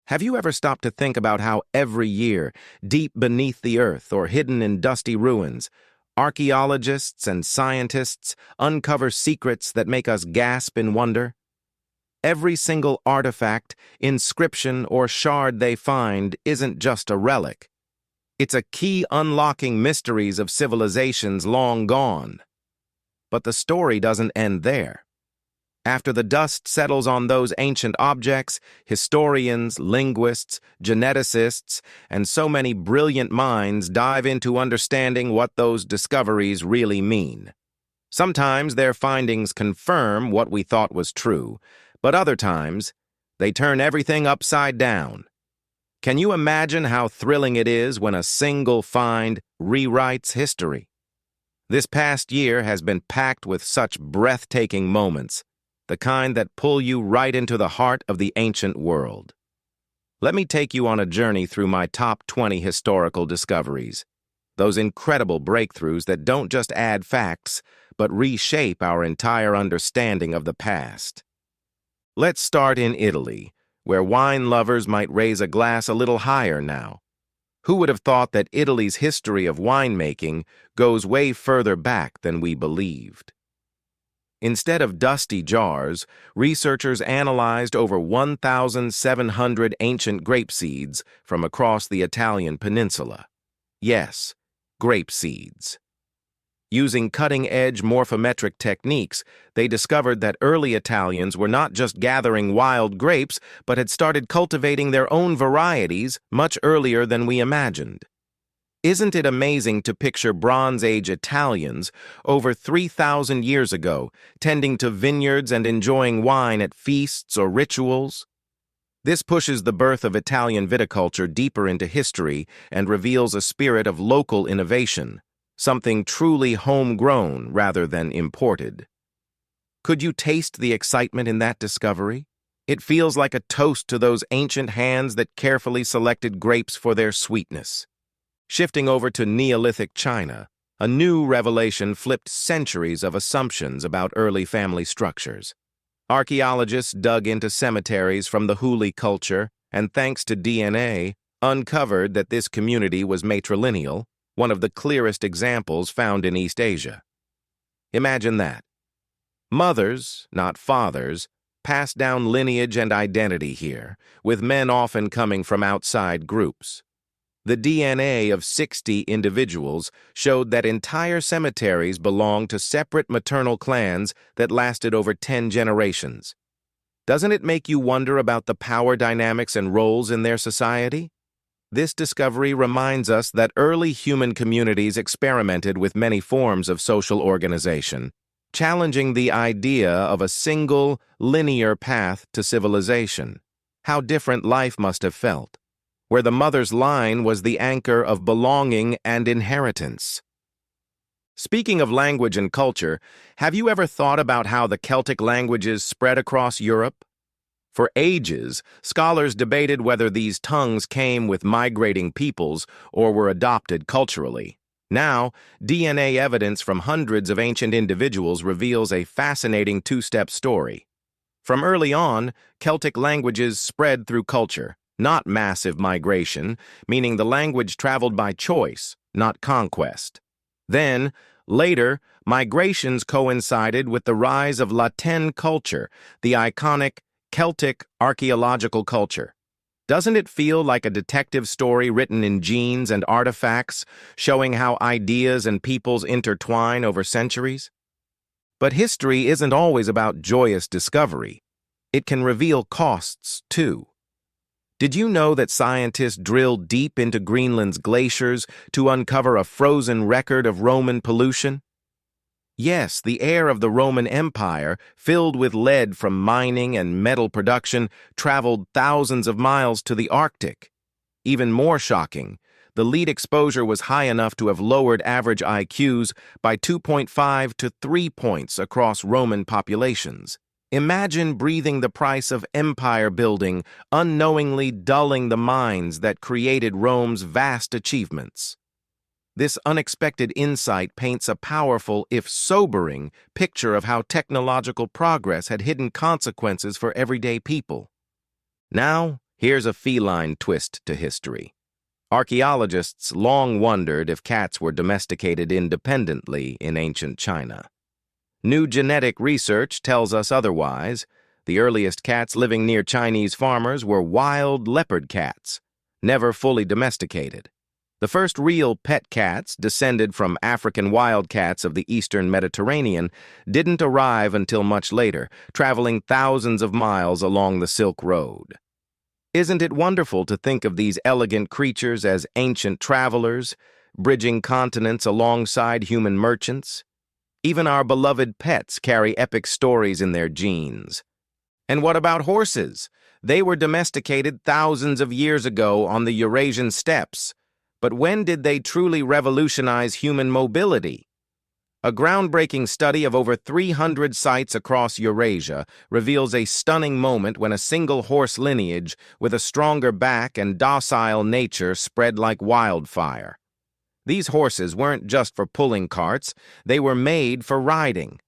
Have you ever stopped to think about how every year, deep beneath the earth or hidden in dusty ruins, archaeologists and scientists uncover secrets that make us gasp in wonder? Every single artifact, inscription, or shard they find isn't just a relic. It's a key unlocking mysteries of civilizations long gone. But the story doesn't end there. After the dust settles on those ancient objects, historians, linguists, geneticists, and so many brilliant minds dive into understanding what those discoveries really mean. Sometimes their findings confirm what we thought was true, but other times, they turn everything upside down. Can you imagine how thrilling it is when a single find rewrites history? This past year has been packed with such breathtaking moments, the kind that pull you right into the heart of the ancient world. Let me take you on a journey through my top 20 historical discoveries, those incredible breakthroughs that don't just add facts, but reshape our entire understanding of the past. Let's start in Italy, where wine lovers might raise a glass a little higher now. Who would have thought that Italy's history of winemaking goes way further back than we believed? Instead of dusty jars, researchers analyzed over 1,700 ancient grape seeds from across the Italian peninsula. Yes, grape seeds. Using cutting-edge morphometric techniques, they discovered that early Italians were not just gathering wild grapes, but had started cultivating their own varieties much earlier than we imagined. Isn't it amazing to picture Bronze Age Italians over 3,000 years ago tending to vineyards and enjoying wine at feasts or rituals? This pushes the birth of Italian viticulture deeper into history and reveals a spirit of local innovation, something truly homegrown rather than imported. Could you taste the excitement in that discovery? It feels like a toast to those ancient hands that carefully selected grapes for their sweetness. Shifting over to Neolithic China, a new revelation flipped centuries of assumptions about early family structures. Archaeologists dug into cemeteries from the Huli culture and, thanks to DNA, uncovered that this community was matrilineal, one of the clearest examples found in East Asia. Imagine that. Mothers, not fathers, passed down lineage and identity here, with men often coming from outside groups. The DNA of 60 individuals showed that entire cemeteries belonged to separate maternal clans that lasted over 10 generations. Doesn't it make you wonder about the power dynamics and roles in their society? This discovery reminds us that early human communities experimented with many forms of social organization, challenging the idea of a single, linear path to civilization. How different life must have felt, where the mother's line was the anchor of belonging and inheritance. Speaking of language and culture, have you ever thought about how the Celtic languages spread across Europe? For ages, scholars debated whether these tongues came with migrating peoples or were adopted culturally. Now, DNA evidence from hundreds of ancient individuals reveals a fascinating two-step story. From early on, Celtic languages spread through culture, not massive migration, meaning the language traveled by choice, not conquest. Then, later, migrations coincided with the rise of Latin culture, the iconic Celtic archaeological culture. Doesn't it feel like a detective story written in genes and artifacts, showing how ideas and peoples intertwine over centuries? But history isn't always about joyous discovery. It can reveal costs, too. Did you know that scientists drilled deep into Greenland's glaciers to uncover a frozen record of Roman pollution? Yes, the air of the Roman Empire, filled with lead from mining and metal production, traveled thousands of miles to the Arctic. Even more shocking, the lead exposure was high enough to have lowered average IQs by 2.5 to 3 points across Roman populations. Imagine breathing the price of empire building, unknowingly dulling the minds that created Rome's vast achievements. This unexpected insight paints a powerful, if sobering, picture of how technological progress had hidden consequences for everyday people. Now, Here's a feline twist to history. Archaeologists long wondered if cats were domesticated independently in ancient China. New genetic research tells us otherwise. The earliest cats living near Chinese farmers were wild leopard cats, never fully domesticated. The first real pet cats, descended from African wildcats of the eastern Mediterranean, didn't arrive until much later, traveling thousands of miles along the Silk Road. Isn't it wonderful to think of these elegant creatures as ancient travelers, bridging continents alongside human merchants? Even our beloved pets carry epic stories in their genes. And what about horses? They were domesticated thousands of years ago on the Eurasian steppes. But when did they truly revolutionize human mobility? A groundbreaking study of over 300 sites across Eurasia reveals a stunning moment when a single horse lineage with a stronger back and docile nature spread like wildfire. These horses weren't just for pulling carts, they were made for riding.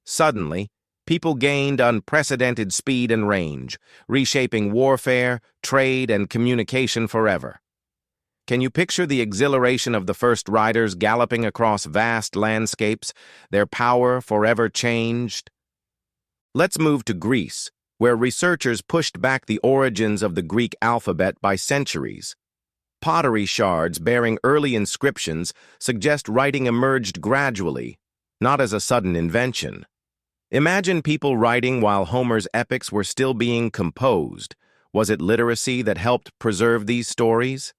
Suddenly, people gained unprecedented speed and range, reshaping warfare, trade, and communication forever. Can you picture the exhilaration of the first riders galloping across vast landscapes, their power forever changed? Let's move to Greece, where researchers pushed back the origins of the Greek alphabet by centuries. Pottery shards bearing early inscriptions suggest writing emerged gradually, not as a sudden invention. Imagine people writing while Homer's epics were still being composed. Was it literacy that helped preserve these stories?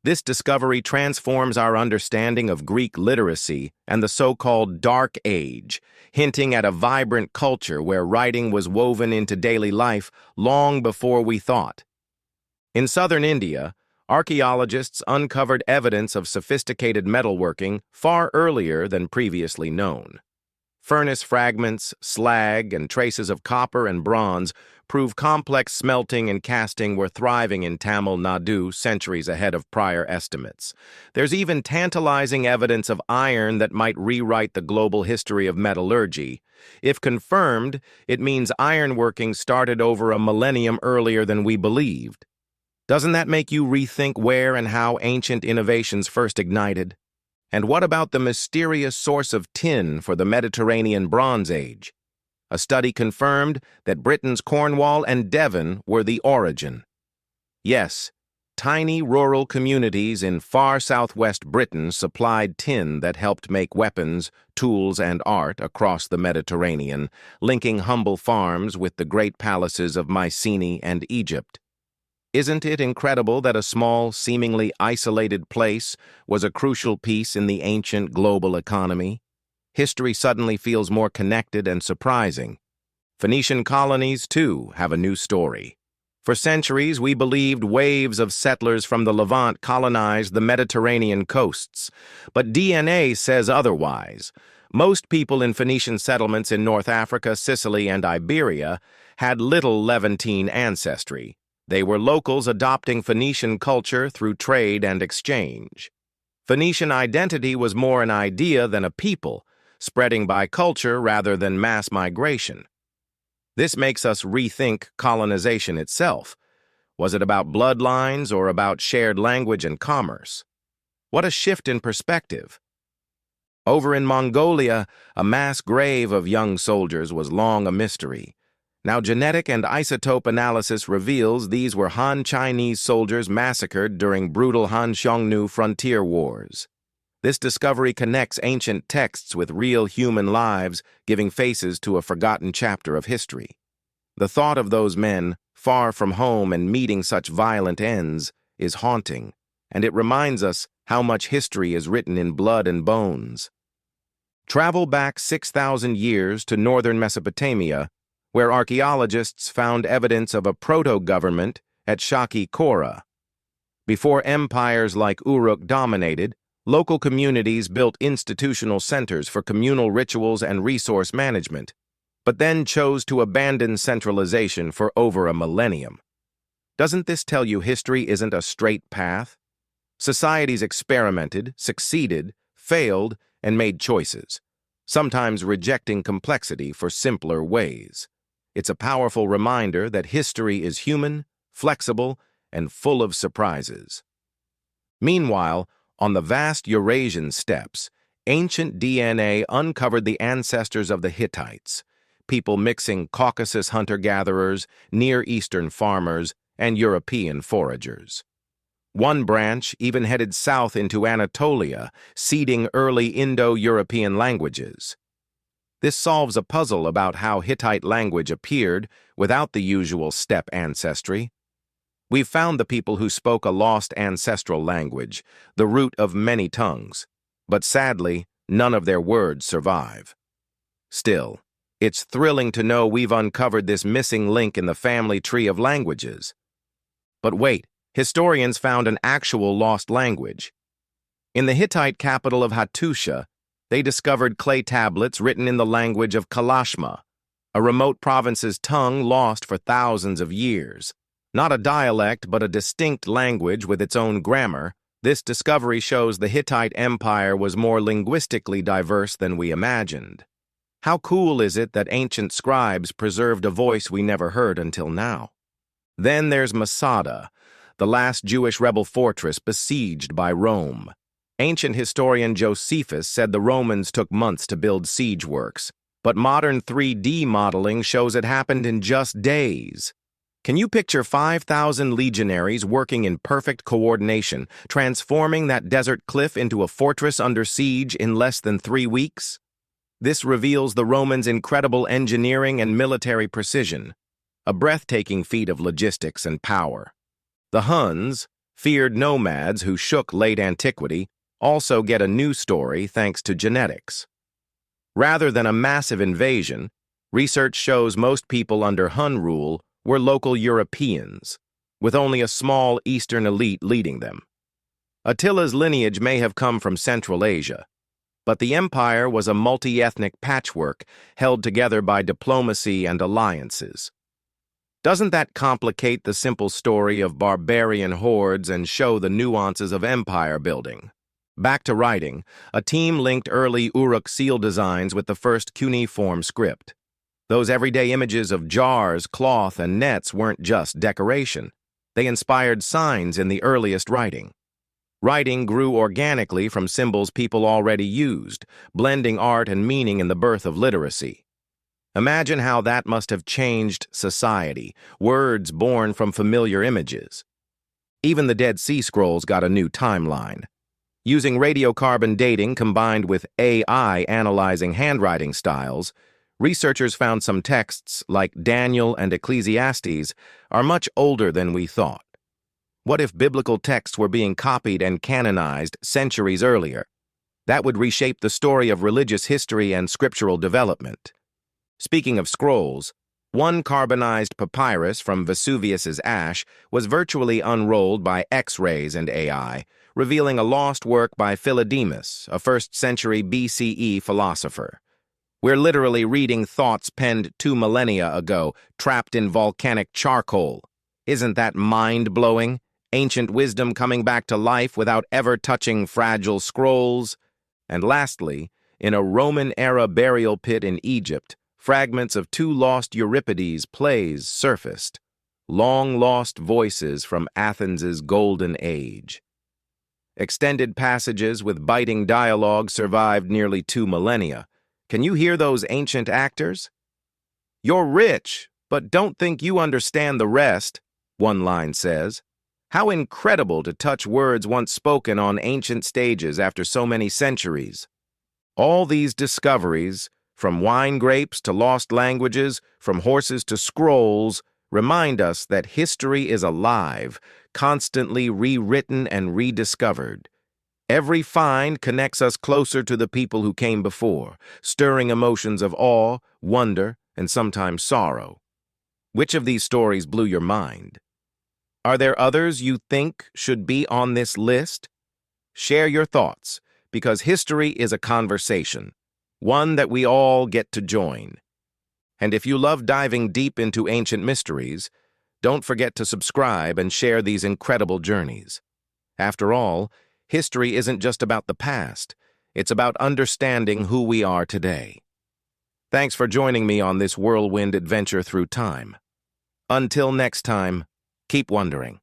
This discovery transforms our understanding of Greek literacy and the so-called Dark Age, hinting at a vibrant culture where writing was woven into daily life long before we thought. In southern India, archaeologists uncovered evidence of sophisticated metalworking far earlier than previously known. Furnace fragments, slag, and traces of copper and bronze prove complex smelting and casting were thriving in Tamil Nadu centuries ahead of prior estimates. There's even tantalizing evidence of iron that might rewrite the global history of metallurgy. If confirmed, it means ironworking started over a millennium earlier than we believed. Doesn't that make you rethink where and how ancient innovations first ignited? And what about the mysterious source of tin for the Mediterranean Bronze Age? A study confirmed that Britain's Cornwall and Devon were the origin. Yes, tiny rural communities in far southwest Britain supplied tin that helped make weapons, tools, and art across the Mediterranean, linking humble farms with the great palaces of Mycenae and Egypt. Isn't it incredible that a small, seemingly isolated place was a crucial piece in the ancient global economy? History suddenly feels more connected and surprising. Phoenician colonies, too, have a new story. For centuries, we believed waves of settlers from the Levant colonized the Mediterranean coasts. But DNA says otherwise. Most people in Phoenician settlements in North Africa, Sicily, and Iberia had little Levantine ancestry. They were locals adopting Phoenician culture through trade and exchange. Phoenician identity was more an idea than a people, spreading by culture rather than mass migration. This makes us rethink colonization itself. Was it about bloodlines or about shared language and commerce? What a shift in perspective. Over in Mongolia, a mass grave of young soldiers was long a mystery. Now, genetic and isotope analysis reveals these were Han Chinese soldiers massacred during brutal Han Xiongnu frontier wars. This discovery connects ancient texts with real human lives, giving faces to a forgotten chapter of history. The thought of those men, far from home and meeting such violent ends, is haunting, and it reminds us how much history is written in blood and bones. Travel back 6,000 years to northern Mesopotamia, where archaeologists found evidence of a proto-government at Shaki Kora. Before empires like Uruk dominated, local communities built institutional centers for communal rituals and resource management, but then chose to abandon centralization for over a millennium. Doesn't this tell you history isn't a straight path? Societies experimented, succeeded, failed, and made choices, sometimes rejecting complexity for simpler ways. It's a powerful reminder that history is human, flexible, and full of surprises. Meanwhile, on the vast Eurasian steppes, ancient DNA uncovered the ancestors of the Hittites, people mixing Caucasus hunter-gatherers, Near Eastern farmers, and European foragers. One branch even headed south into Anatolia, seeding early Indo-European languages. This solves a puzzle about how Hittite language appeared without the usual steppe ancestry. We've found the people who spoke a lost ancestral language, the root of many tongues, but sadly, none of their words survive. Still, it's thrilling to know we've uncovered this missing link in the family tree of languages. But wait, historians found an actual lost language. In the Hittite capital of Hattusha, they discovered clay tablets written in the language of Kalashma, a remote province's tongue lost for thousands of years. Not a dialect, but a distinct language with its own grammar, this discovery shows the Hittite Empire was more linguistically diverse than we imagined. How cool is it that ancient scribes preserved a voice we never heard until now? Then there's Masada, the last Jewish rebel fortress besieged by Rome. Ancient historian Josephus said the Romans took months to build siege works, but modern 3D modeling shows it happened in just days. Can you picture 5,000 legionaries working in perfect coordination, transforming that desert cliff into a fortress under siege in less than 3 weeks? This reveals the Romans' incredible engineering and military precision, a breathtaking feat of logistics and power. The Huns, feared nomads who shook late antiquity, also get a new story thanks to genetics. Rather than a massive invasion, research shows most people under Hun rule were local Europeans, with only a small Eastern elite leading them. Attila's lineage may have come from Central Asia, but the empire was a multi-ethnic patchwork held together by diplomacy and alliances. Doesn't that complicate the simple story of barbarian hordes and show the nuances of empire building? Back to writing, a team linked early Uruk seal designs with the first cuneiform script. Those everyday images of jars, cloth, and nets weren't just decoration. They inspired signs in the earliest writing. Writing grew organically from symbols people already used, blending art and meaning in the birth of literacy. Imagine how that must have changed society, words born from familiar images. Even the Dead Sea Scrolls got a new timeline. Using radiocarbon dating combined with AI analyzing handwriting styles, researchers found some texts, like Daniel and Ecclesiastes, are much older than we thought. What if biblical texts were being copied and canonized centuries earlier? That would reshape the story of religious history and scriptural development. Speaking of scrolls, one carbonized papyrus from Vesuvius's ash was virtually unrolled by X-rays and AI, revealing a lost work by Philodemus, a 1st century BCE philosopher. We're literally reading thoughts penned 2 millennia ago, trapped in volcanic charcoal. Isn't that mind-blowing? Ancient wisdom coming back to life without ever touching fragile scrolls. And lastly, in a Roman-era burial pit in Egypt, fragments of 2 lost Euripides plays surfaced. Long-lost voices from Athens's golden age. Extended passages with biting dialogue survived nearly 2 millennia. Can you hear those ancient actors? "You're rich, but don't think you understand the rest," one line says. How incredible to touch words once spoken on ancient stages after so many centuries. All these discoveries, from wine grapes to lost languages, from horses to scrolls, remind us that history is alive, constantly rewritten and rediscovered. Every find connects us closer to the people who came before, stirring emotions of awe, wonder, and sometimes sorrow. Which of these stories blew your mind? Are there others you think should be on this list? Share your thoughts, because history is a conversation, one that we all get to join. And if you love diving deep into ancient mysteries, don't forget to subscribe and share these incredible journeys. After all, history isn't just about the past, it's about understanding who we are today. Thanks for joining me on this whirlwind adventure through time. Until next time, Keep wondering.